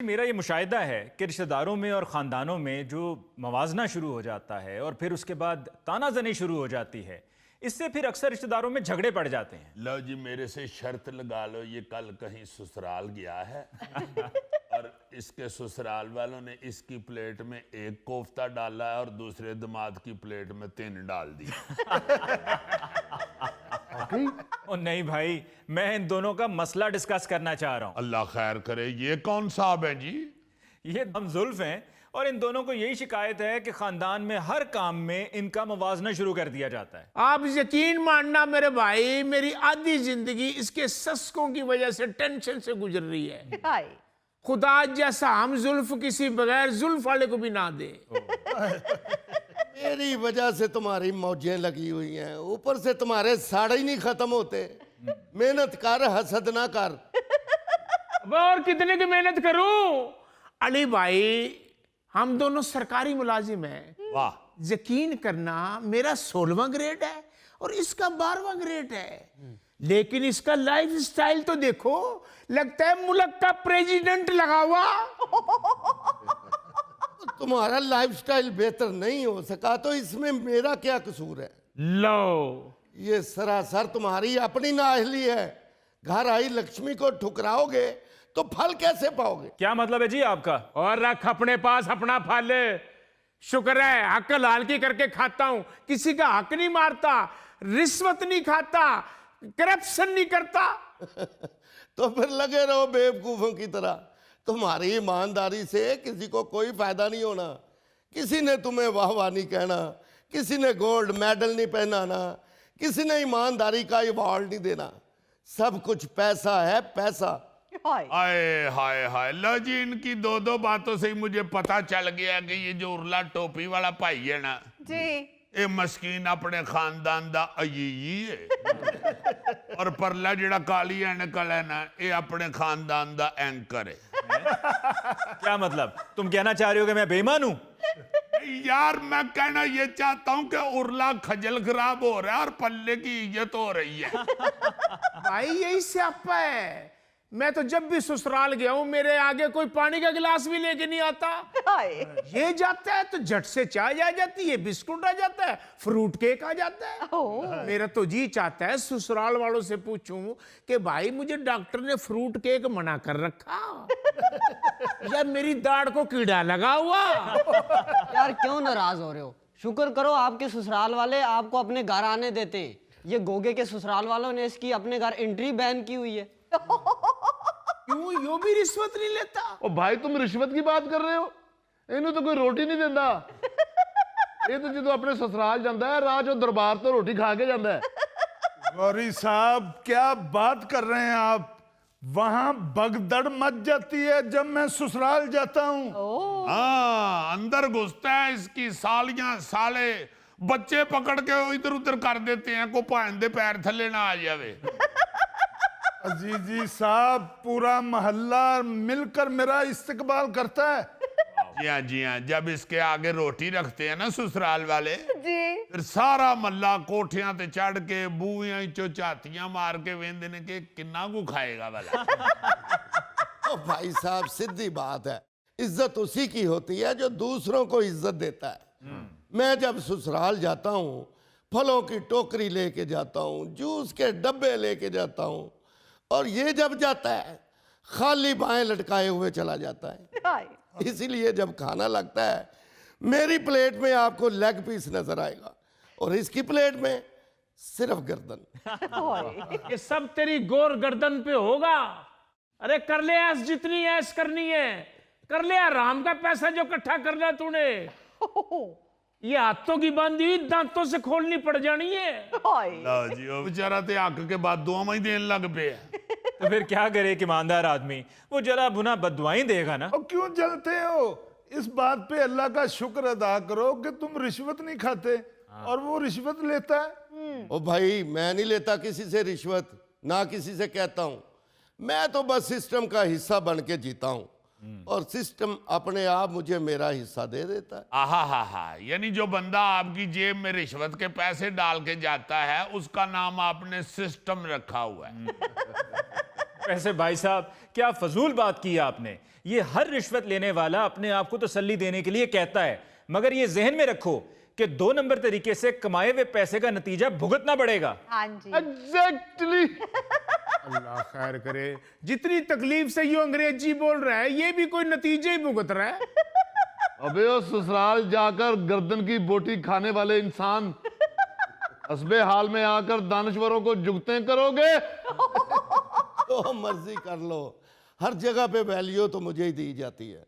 मेरा ये मुशाहिदा है कि रिश्तेदारों में और ख़ानदानों में जो मवाजना शुरू हो जाता है और फिर उसके बाद तानाजनी शुरू हो जाती है, इससे फिर अक्सर रिश्तेदारों में झगड़े पड़ जाते हैं। लो जी, मेरे से शर्त लगा लो, ये कल कहीं ससुराल गया है और इसके ससुराल वालों ने इसकी प्लेट में एक कोफ्ता डाला है और दूसरे दामाद की प्लेट में 3 डाल दी। ओ नहीं भाई, मैं इन दोनों का मसला डिस्कस करना चाह रहा हूँ। अल्लाह खैर करे। ये कौन साहब है जी? ये हम जुल्फ हैं और इन दोनों को यही शिकायत है कि खानदान में हर काम में इनका मवाजना शुरू कर दिया जाता है। आप यकीन मानना मेरे भाई, मेरी आधी जिंदगी इसके सस्कों की वजह से टेंशन से गुजर रही है। खुदा जैसा हम जुल्फ किसी बगैर जुल्फ वाले को भी ना दे। मेरी वजह से तुम्हारी मौजें लगी हुई हैं, ऊपर से तुम्हारे साड़े ही नहीं खत्म होते। मेहनत कर, हसद ना कर। अब और कितने की मेहनत करूं? अली भाई, हम दोनों सरकारी मुलाजिम हैं। वाह। यकीन करना, मेरा 16वां ग्रेड है और इसका 12वां ग्रेड है, लेकिन इसका लाइफ स्टाइल तो देखो, लगता है मुल्क का प्रेसिडेंट लगा हुआ। तुम्हारा लाइफस्टाइल बेहतर नहीं हो सका तो इसमें मेरा क्या कसूर है? लो, ये सरासर तुम्हारी अपनी नाअहली है। घर आई लक्ष्मी को ठुकराओगे तो फल कैसे पाओगे? क्या मतलब है जी आपका? और रख अपने पास अपना फल। शुक्र है हक हलाल की करके खाता हूं, किसी का हक नहीं मारता, रिश्वत नहीं खाता, करप्शन नहीं करता। तो फिर लगे रहो बेवकूफों की तरह। तुम्हारी ईमानदारी से किसी को कोई फायदा नहीं होना। किसी ने तुम्हें वाहवाह नहीं कहना, किसी ने गोल्ड मेडल नहीं पहनाना, किसी ने ईमानदारी का अवार्ड नहीं देना। सब कुछ पैसा है, पैसा। हाय हाय हाय। लो जी, इनकी 2 बातों से ही मुझे पता चल गया कि ये जो उर्ला टोपी वाला भाई है ना जी, ये मस्कीन अपने खानदान दा अजीजी है और परला जेड़ा काली ऐनक है ना, ये अपने खानदान दा एंकर है। क्या मतलब? तुम कहना चाह रहे हो कि मैं बेईमान हूं? यार, मैं कहना ये चाहता हूं कि उर्ला खजल खराब हो रहा है और पल्ले की इज्जत हो रही है। भाई यही स्यापा है। मैं तो जब भी ससुराल गया हूं, मेरे आगे कोई पानी का गिलास भी लेके नहीं आता। ये जाता है तो झट से चाय आ जाती है, बिस्कुट आ जाता है, फ्रूट केक आ जाता है। मेरा तो जी चाहता है ससुराल वालों से पूछूं कि भाई मुझे डॉक्टर ने फ्रूट केक मना कर रखा या मेरी दाढ़ को कीड़ा लगा हुआ। यार क्यों नाराज हो रहे हो? शुक्र करो आपके ससुराल वाले आपको अपने घर आने देते। ये गोगे के ससुराल वालों ने इसकी अपने घर एंट्री बैन की हुई है। क्यों, यो भी रिश्वत नहीं लेता? ओ भाई, तुम रिश्वत की बात कर रहे हो? इन्हें तो कोई रोटी नहीं देता। ये तो जो अपने ससुराल जाता है, राज और दरबार तो रोटी खा के जाता है। गौरी साहब, क्या बात कर रहे हैं आप? वहां भगदड़ मच जाती है जब मैं ससुराल जाता हूं। हाँ, अंदर घुसता है, इसकी सालियां साले बच्चे पकड़ के इधर उधर कर देते हैं, को भान दे पैर थले ना आ जावे। अजीजी साहब, पूरा मोहल्ला मिलकर मेरा इस्तकबाल करता है। जी हाँ, जी हाँ। जब इसके आगे रोटी रखते हैं ना ससुराल वाले जी, फिर सारा मल्ला कोठियां ते चढ़ के बूहियां चो झातियां मार के वेंदे ने कि किन्ना को खाएगा वाला। ओ भाई साहब, सीधी बात है, इज्जत उसी की होती है जो दूसरों को इज्जत देता है। मैं जब ससुराल जाता हूँ, फलों की टोकरी लेके जाता हूँ, जूस के डब्बे लेके जाता हूँ, और ये जब जाता है खाली बाएं लटकाए हुए चला जाता है। इसीलिए जब खाना लगता है, मेरी प्लेट में आपको लेग पीस नजर आएगा और इसकी प्लेट में सिर्फ गर्दन। ये सब तेरी गोर गर्दन पे होगा। अरे कर ले ऐस, जितनी ऐस करनी है कर ले। आराम का पैसा जो इकट्ठा करना तूने, ये हाथों की बांधी हुई दांतों से खोलनी पड़ जानी है। लो जी, वो बेचारा ते हक के बाद दुआ में ही देने लग पे है। तो फिर क्या करे एक ईमानदार आदमी? वो जरा बुना बददुआएं देगा ना। और क्यों जलते हो? इस बात पे अल्लाह का शुक्र अदा करो कि तुम रिश्वत नहीं खाते और वो रिश्वत लेता है। ओ भाई, मैं नहीं लेता किसी से रिश्वत, ना किसी से कहता हूँ। मैं तो बस सिस्टम का हिस्सा बन के जीता हूँ और सिस्टम अपने आप मुझे मेरा हिस्सा दे देता है। आहा हा हा। यानी जो बंदा आपकी जेब में रिश्वत के पैसे डाल के जाता है, उसका नाम आपने सिस्टम रखा हुआ है। वैसे भाई साहब क्या फजूल बात की आपने। ये हर रिश्वत लेने वाला अपने आप को तसल्ली देने के लिए कहता है, मगर ये जहन में रखो कि 2 नंबर तरीके से कमाए हुए पैसे का नतीजा भुगतना पड़ेगा। हाँ जी। एग्जैक्टली। अल्लाह खैर करे, जितनी तकलीफ से ये अंग्रेजी बोल रहा है ये भी कोई नतीजे ही भुगत रहा है। अबे ओ ससुराल जाकर गर्दन की बोटी खाने वाले इंसान, हस्बे हाल में आकर दानश्वरों को जुगते करोगे। तो मर्जी कर लो, हर जगह पे वैल्यू तो मुझे ही दी जाती है।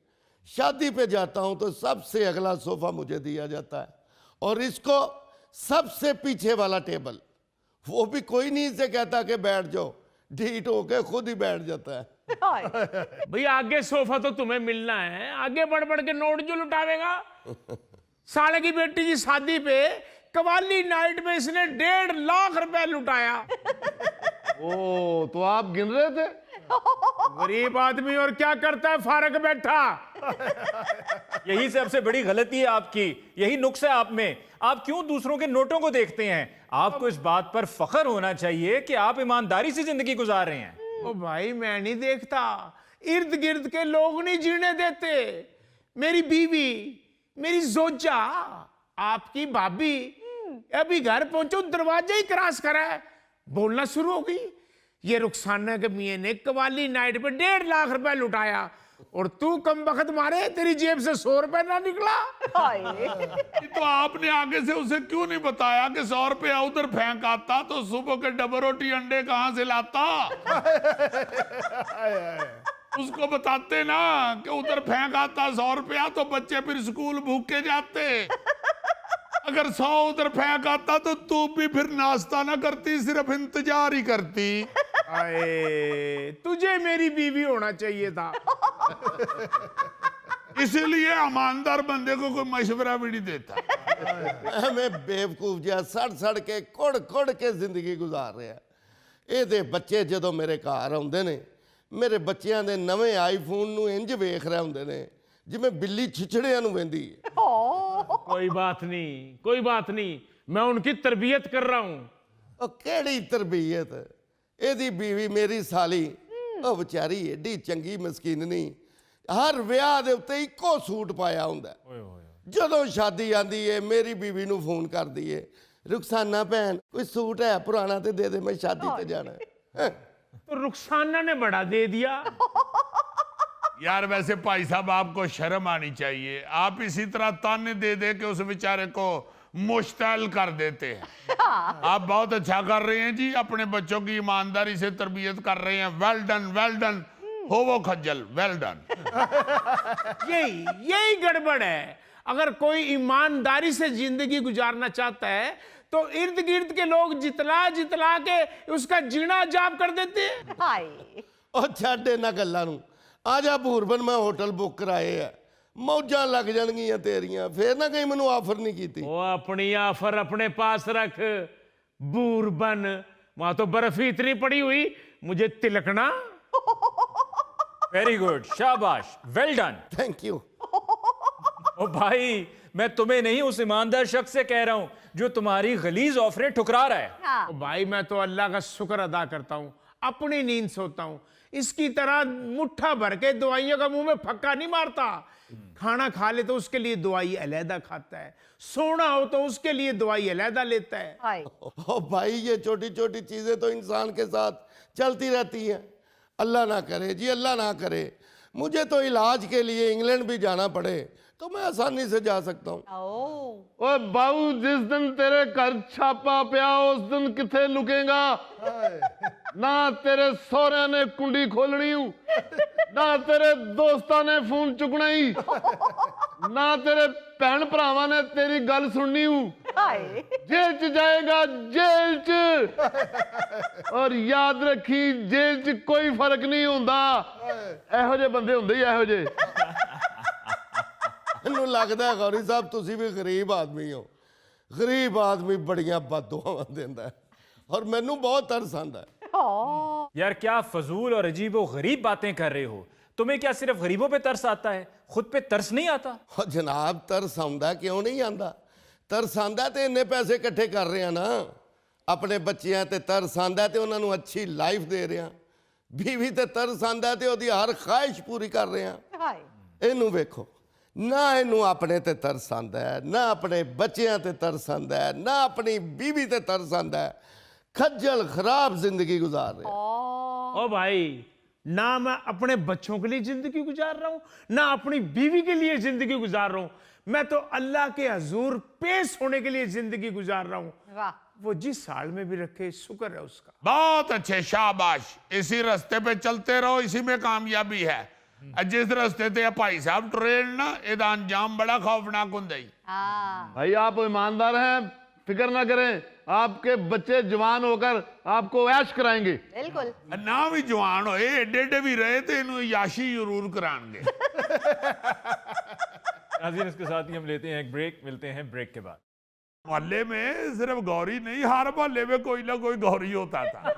शादी पे जाता हूं तो सबसे अगला सोफा मुझे दिया जाता है, और इसको सबसे पीछे वाला टेबल, वो भी कोई नहीं इसे कहता कि बैठ जाओ, ढीठ होके खुद ही बैठ जाता है। भाई आगे सोफा तो तुम्हें मिलना है, आगे बढ़ बढ़ के नोट जो लुटावेगा। साले की बेटी की शादी पे कवाली नाइट में इसने 1.5 लाख रुपए लुटाया। ओ तो आप गिन रहे थे। गरीब आदमी और क्या करता है, फारग बैठा। यही सबसे बड़ी गलती है आपकी, यही नुक्स है आप में। आप क्यों दूसरों के नोटों को देखते हैं? आपको इस बात पर फख्र होना चाहिए कि आप ईमानदारी से जिंदगी गुजार रहे हैं। ओ भाई मैं नहीं देखता, इर्द गिर्द के लोग नहीं जीने देते। मेरी बीवी, मेरी जोजा, आपकी भाभी अभी घर पहुंचो दरवाजा ही क्रॉस करा है, बोलना शुरू हो गई। ये रुखसाना के मियां ने कवाली नाइट पे 1.5 लाख रुपए लुटाया, और तू कम बखत मारे तेरी जेब से 100 रुपए ना निकला। तो आपने आगे से उसे क्यों नहीं बताया कि 100 रुपया उधर फेंक आता तो सुबह के डबल रोटी अंडे कहां से लाता? उसको बताते ना कि उधर फेंक आता 100 रुपया, तो बच्चे फिर स्कूल भूखे जाते। अगर 100 उधर फेंक आता तो तू भी फिर नाश्ता ना करती, सिर्फ इंतजार ही करती। आए, तुझे मेरी बीवी होना चाहिए था। इसीलिए ईमानदार बंदे को कोई मशवरा भी नहीं देता। हमें बेवकूफ जिहा सड़ सड़ के कुड़ कुड़ के जिंदगी गुजार रहे हैं। ਇਹਦੇ ਬੱਚੇ ਜਦੋਂ ਮੇਰੇ ਘਰ ਆਉਂਦੇ ਨੇ, ਮੇਰੇ ਬੱਚਿਆਂ ਦੇ ਨਵੇਂ ਆਈਫੋਨ ਨੂੰ ਇੰਜ ਵੇਖ ਰਹੇ ਹੁੰਦੇ ਨੇ ਜਿਵੇਂ ਬਿੱਲੀ ਛਿਛੜਿਆਂ ਨੂੰ ਵੇਂਦੀ ਹੈ। कोई बात नहीं, कोई बात नहीं, मैं उनकी तरबियत कर रहा हूं। ਉਹ ਕਿਹੜੀ ਤਰਬੀਅਤ, ਇਹਦੀ ਬੀਵੀ ਮੇਰੀ ਸਾਲੀ, ਉਹ ਵਿਚਾਰੀ ਏਡੀ ਚੰਗੀ ਮਸਕੀਨ ਨਹੀਂ, ਹਰ ਵਿਆਹ ਦੇ ਉੱਤੇ ਇੱਕੋ ਸੂਟ ਪਾਇਆ ਹੁੰਦਾ। ਜਦੋਂ ਸ਼ਾਦੀ ਆਂਦੀ ਏ ਮੇਰੀ ਬੀਵੀ ਨੂੰ ਫੋਨ ਕਰਦੀ ਏ, रुखसाना भैन कोई सूट है पुराना तो दे दे, मैं शादी पे जाना है। तो रुखसाना ने बड़ा दे दिया। यार वैसे भाई साहब आपको शर्म आनी चाहिए, आप इसी तरह ताने दे दे के उस बेचारे को मुश्तैल कर देते हैं। आप बहुत अच्छा कर रहे हैं जी, अपने बच्चों की ईमानदारी से तरबियत कर रहे हैं। Well done, well done. हो वो खज्जल, वेल डन। यही गड़बड़ है। अगर कोई ईमानदारी से जिंदगी गुजारना चाहता है तो इर्द गिर्द के लोग जितला जितला के उसका जीना जाब कर देते हैं। हाय ਉਹ ਛੱਡ ਇਹਨਾਂ ਗੱਲਾਂ ਨੂੰ, ਆ ਜਾ ਭੂਰਬਨ, ਮੈਂ ਹੋਟਲ ਬੁੱਕ ਕਰਾਏ ਆ, ਮੌਜਾਂ ਲੱਗ ਜਾਣਗੀਆਂ ਤੇਰੀਆਂ। ਫੇਰ ਨਾ ਕਹੀਂ ਮੈਨੂੰ ਆਫਰ नहीं ਕੀਤੀ। वो अपनी ऑफर अपने पास रख, बूरबन, वहां तो बर्फ ही इतनी पड़ी हुई मुझे तिलकना। वेरी गुड, शाबाश, वेल डन। Thank you. ओ भाई, मैं तुम्हें नहीं उस ईमानदार शख्स से कह रहा हूं जो तुम्हारी गलीज ऑफरें ठुकरा रहा है। हाँ तो भाई मैं तो अल्लाह का शुक्र अदा करता हूँ, अपनी नींद सोता हूँ। इसकी तरह मुट्ठा भर के दवाइयों का मुंह में फक्का नहीं मारता। खाना खा ले तो उसके लिए दवाई अलहदा खाता है, सोना हो तो उसके लिए दवाई अलहदा लेता है। हाय ओ भाई, ये छोटी छोटी चीजें तो इंसान के साथ चलती रहती हैं। अल्लाह ना करे जी, अल्लाह ना करे मुझे तो इलाज के लिए इंग्लैंड भी जाना पड़े तो मैं आसानी से जा सकता हूँ। ओ ओए बाबू, जिस दिन तेरे घर छापा पिया उस दिन किथे लुकेगा? ना तेरे सौरे ने कुंडी खोलनी हूं, ना तेरे दोस्तां ने फोन चुकना ही, ना तेरे भैन भरावां ने तेरी गल सुननी हूं। हाय जेल च जाएगा, जेल च। और याद रखी, जेल च कोई फर्क नहीं हुंदा। ਇਹੋ ਜਿਹੇ ਬੰਦੇ ਹੁੰਦੇ ਹੀ ਇਹੋ ਜਿਹੇ। ਮੈਨੂੰ ਲੱਗਦਾ ਹੈ ਗੌਰੀ ਸਾਹਿਬ ਤੁਸੀਂ ਵੀ ਗਰੀਬ ਆਦਮੀ ਹੋ। ਗਰੀਬ ਆਦਮੀ ਬੜੀਆਂ ਬਦਦੁਆਵਾਂ ਦਿੰਦਾ ਹੈ, और मैनू बहुत तरस आंदा है। यार क्या फजूल और अजीब व गरीब बातें कर रहे हो। तुम्हें क्या सिर्फ गरीबों पे तरस आता है, खुद पे तरस नहीं आता? और जनाब तरस आंदा क्यों नहीं आंदा? तरस आंदा ते इन्ने पैसे इकट्ठे कर रहे हैं ना, अपने बच्चियां ते तरस आंदा ते उन्हां नू अच्छी लाइफ दे रहे हैं, बीवी ते तरस आंदा है ते ओदी हर ख्वाहिश पूरी कर रहे हैं। ਹਾਏ ਇਹਨੂੰ ਵੇਖੋ, ਨਾ ਇਹਨੂੰ ਆਪਣੇ ਤੇ ਤਰਸ ਆਂਦਾ ਹੈ, ਨਾ ਆਪਣੇ ਬੱਚਿਆਂ ਤੇ ਤਰਸ ਆਂਦਾ ਹੈ, ਨਾ ਆਪਣੀ बीवी ਤੇ ਤਰਸ ਆਂਦਾ ਹੈ। खज्जल खराब जिंदगी गुजार रहे हैं। ओ भाई, ना मैं अपने बच्चों के लिए जिंदगी गुजार रहा हूं ना अपनी बीवी के लिए जिंदगी गुजार रहा हूं। मैं तो अल्लाह के हजूर पेश होने के लिए जिंदगी गुजार रहा हूं। ਵਾਹ वो जिस साल में भी रखे शुक्र है उसका। बहुत अच्छे, शाबाश। इसी रास्ते पे चलते रहो, इसी में कामयाबी है। जिस रास्ते ते भाई साहब ट्रेन ना, ਇਹਦਾ अंजाम बड़ा खौफनाक ਹੁੰਦਾ ही। ਹਾਂ भाई आप ईमानदार हैं, फिक्र ना करें, आपके बच्चे जवान होकर आपको ऐश कराएंगे। ਬਿਲਕੁਲ ना भी जवान होए, एडे एडे भी रहे तो इन्हों याशी जरूर कराएंगे। नाज़रीन, इसके साथ ही हम लेते हैं एक ब्रेक, मिलते हैं ब्रेक के बाद। मोहल्ले में सिर्फ गौरी नहीं, हर मोहल्ले में कोई ना कोई गौरी होता था।